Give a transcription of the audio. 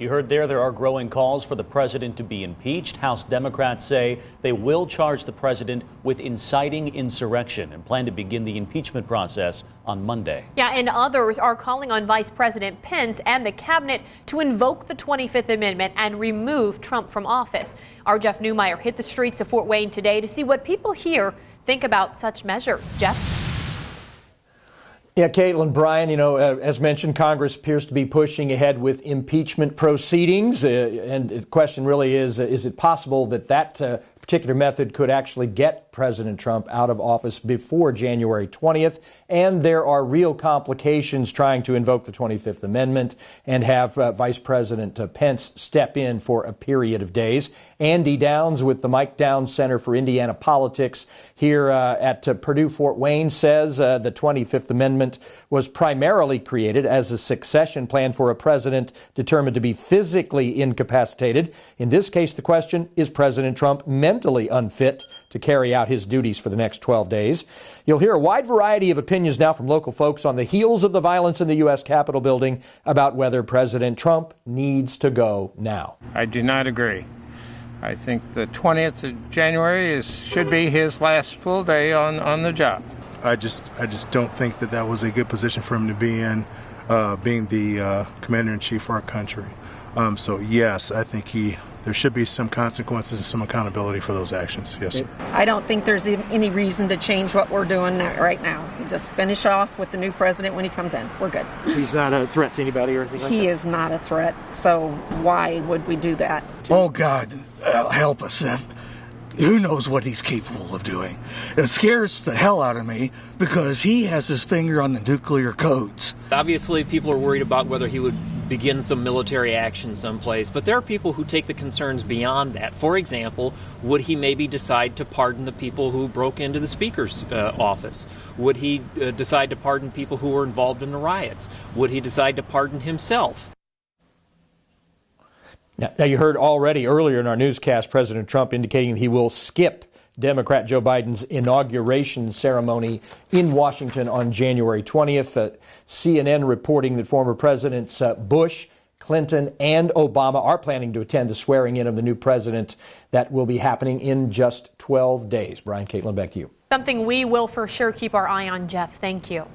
You heard there are growing calls for the president to be impeached. House Democrats say they will charge the president with inciting insurrection and plan to begin the impeachment process on Monday. Yeah, and others are calling on Vice President Pence and the cabinet to invoke the 25th Amendment and remove Trump from office. Our Jeff Newmeyer hit the streets of Fort Wayne today to see what people here think about such measures. Jeff? Yeah, Caitlin, Brian, as mentioned, Congress appears to be pushing ahead with impeachment proceedings. And the question really is it possible that particular method could actually get President Trump out of office before January 20th? And there are real complications trying to invoke the 25th Amendment and have Vice President Pence step in for a period of days. Andy Downs with the Mike Downs Center for Indiana Politics here at Purdue Fort Wayne says the 25th Amendment was primarily created as a succession plan for a president determined to be physically incapacitated. In this case, the question, is President Trump mentally unfit to carry out his duties for the next 12 days? You'll hear a wide variety of opinions now from local folks on the heels of the violence in the U.S. Capitol building about whether President Trump needs to go now. I do not agree. I think the 20th of January should be his last full day on the job. I just don't think that was a good position for him to be in, being the commander-in-chief for our country. So yes, I think there should be some consequences and some accountability for those actions. Yes, sir. I don't think there's any reason to change what we're doing right now. Just finish off with the new president when he comes in. We're good. He's not a threat to anybody or anything like that? He is not a threat, so why would we do that? Oh, God, help us. Who knows what he's capable of doing? It scares the hell out of me because he has his finger on the nuclear codes. Obviously, people are worried about whether he would begin some military action someplace, but there are people who take the concerns beyond that. For example, would he maybe decide to pardon the people who broke into the Speaker's office? Would he decide to pardon people who were involved in the riots? Would he decide to pardon himself? Now, you heard already earlier in our newscast President Trump indicating he will skip Democrat Joe Biden's inauguration ceremony in Washington on January 20th. CNN reporting that former Presidents Bush, Clinton, and Obama are planning to attend the swearing in of the new president that will be happening in just 12 days. Brian, Caitlin, back to you. Something we will for sure keep our eye on, Jeff. Thank you.